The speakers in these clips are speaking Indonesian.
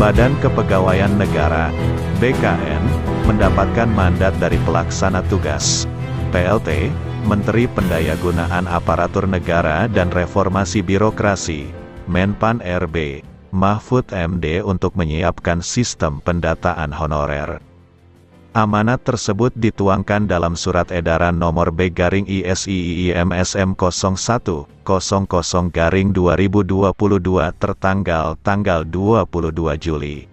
Badan Kepegawaian Negara (BKN) mendapatkan mandat dari Pelaksana Tugas (PLT), Menteri Pendayagunaan Aparatur Negara dan Reformasi Birokrasi (Menpan RB) Mahfud MD untuk menyiapkan sistem pendataan honorer. Amanat tersebut dituangkan dalam Surat Edaran Nomor B/ISIIMSM 0100/2022 tertanggal 22 Juli.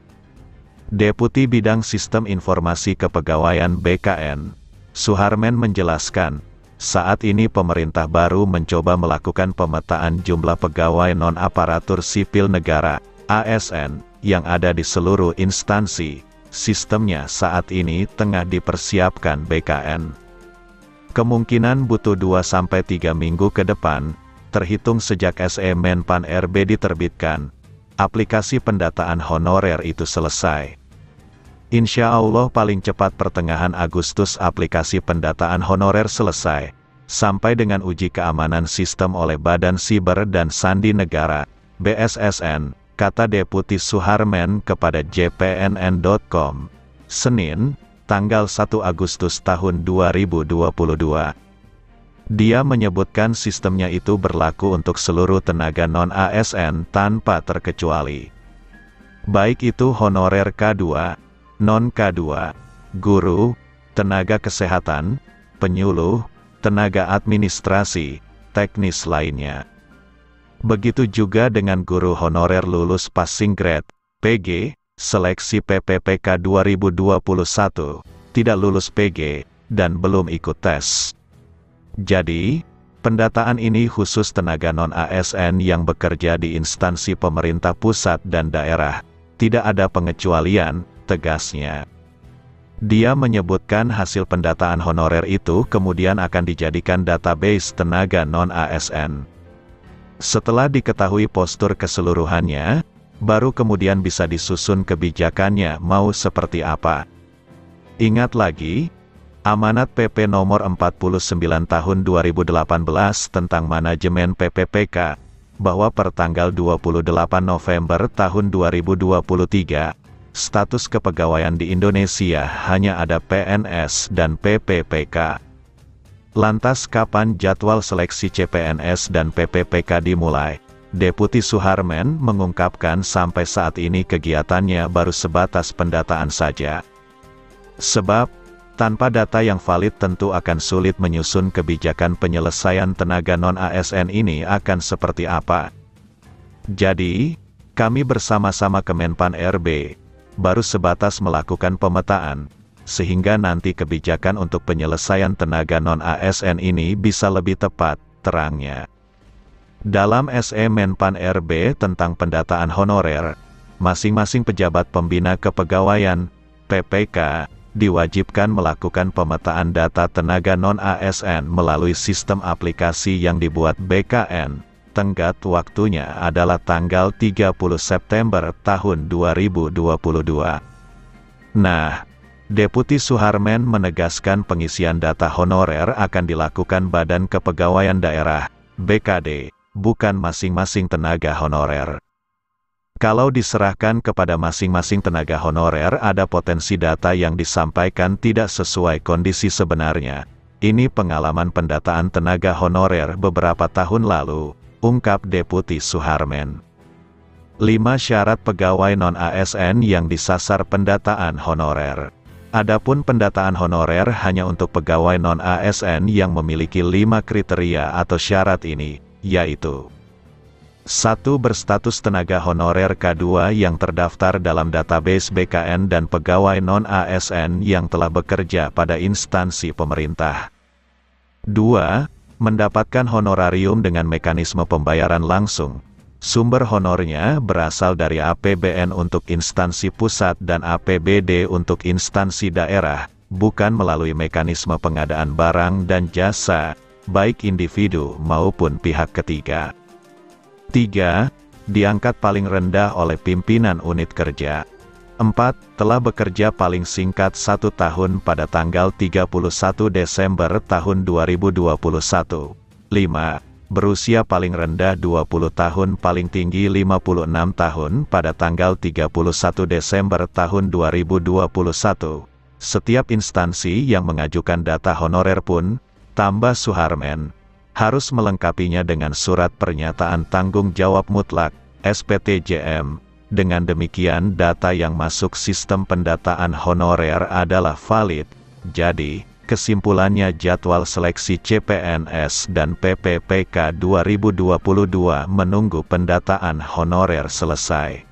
Deputi Bidang Sistem Informasi Kepegawaian BKN, Suharmen menjelaskan, saat ini pemerintah baru mencoba melakukan pemetaan jumlah pegawai non-aparatur sipil negara (ASN) yang ada di seluruh instansi. Sistemnya saat ini tengah dipersiapkan BKN. Kemungkinan butuh 2-3 minggu ke depan, terhitung sejak SE Menpan RB diterbitkan, aplikasi pendataan honorer itu selesai. Insya Allah paling cepat pertengahan Agustus aplikasi pendataan honorer selesai, sampai dengan uji keamanan sistem oleh Badan Siber dan Sandi Negara, BSSN, kata Deputi Suharmen kepada jpnn.com, Senin, tanggal 1 Agustus tahun 2022. Dia menyebutkan sistemnya itu berlaku untuk seluruh tenaga non-ASN tanpa terkecuali. Baik itu honorer K2, non-K2, guru, tenaga kesehatan, penyuluh, tenaga administrasi, teknis lainnya. Begitu juga dengan guru honorer lulus passing grade, PG, seleksi PPPK 2021, tidak lulus PG, dan belum ikut tes. Jadi, pendataan ini khusus tenaga non-ASN yang bekerja di instansi pemerintah pusat dan daerah, tidak ada pengecualian, tegasnya. Dia menyebutkan hasil pendataan honorer itu kemudian akan dijadikan database tenaga non-ASN. Setelah diketahui postur keseluruhannya, baru kemudian bisa disusun kebijakannya mau seperti apa. Ingat lagi, Amanat PP Nomor 49 Tahun 2018 tentang Manajemen PPPK, bahwa per tanggal 28 November tahun 2023, status kepegawaian di Indonesia hanya ada PNS dan PPPK. Lantas kapan jadwal seleksi CPNS dan PPPK dimulai? Deputi Suharmen mengungkapkan sampai saat ini kegiatannya baru sebatas pendataan saja. Sebab, tanpa data yang valid tentu akan sulit menyusun kebijakan penyelesaian tenaga non-ASN ini akan seperti apa. Jadi, kami bersama-sama Kemenpan RB, baru sebatas melakukan pemetaan, sehingga nanti kebijakan untuk penyelesaian tenaga non-ASN ini bisa lebih tepat, terangnya. Dalam SE Menpan RB tentang pendataan honorer, masing-masing pejabat pembina kepegawaian, PPK, diwajibkan melakukan pemetaan data tenaga non-ASN melalui sistem aplikasi yang dibuat BKN. Tenggat waktunya adalah tanggal 30 September tahun 2022. Nah, Deputi Suharmen menegaskan pengisian data honorer akan dilakukan Badan Kepegawaian Daerah, BKD, bukan masing-masing tenaga honorer. Kalau diserahkan kepada masing-masing tenaga honorer ada potensi data yang disampaikan tidak sesuai kondisi sebenarnya. Ini pengalaman pendataan tenaga honorer beberapa tahun lalu, ungkap Deputi Suharmen. 5 syarat pegawai non-ASN yang disasar pendataan honorer. Adapun pendataan honorer hanya untuk pegawai non-ASN yang memiliki 5 kriteria atau syarat ini, yaitu 1. Berstatus tenaga honorer K2 yang terdaftar dalam database BKN dan pegawai non-ASN yang telah bekerja pada instansi pemerintah. 2. Mendapatkan honorarium dengan mekanisme pembayaran langsung. Sumber honornya berasal dari APBN untuk instansi pusat dan APBD untuk instansi daerah, bukan melalui mekanisme pengadaan barang dan jasa, baik individu maupun pihak ketiga. 3. Diangkat paling rendah oleh pimpinan unit kerja. 4. Telah bekerja paling singkat 1 tahun pada tanggal 31 Desember tahun 2021. 5. berusia paling rendah 20 tahun paling tinggi 56 tahun pada tanggal 31 Desember tahun 2021. Setiap instansi yang mengajukan data honorer pun, tambah Suharmen, harus melengkapinya dengan surat pernyataan tanggung jawab mutlak, SPTJM. Dengan demikian data yang masuk sistem pendataan honorer adalah valid. Jadi, kesimpulannya jadwal seleksi CPNS dan PPPK 2022 menunggu pendataan honorer selesai.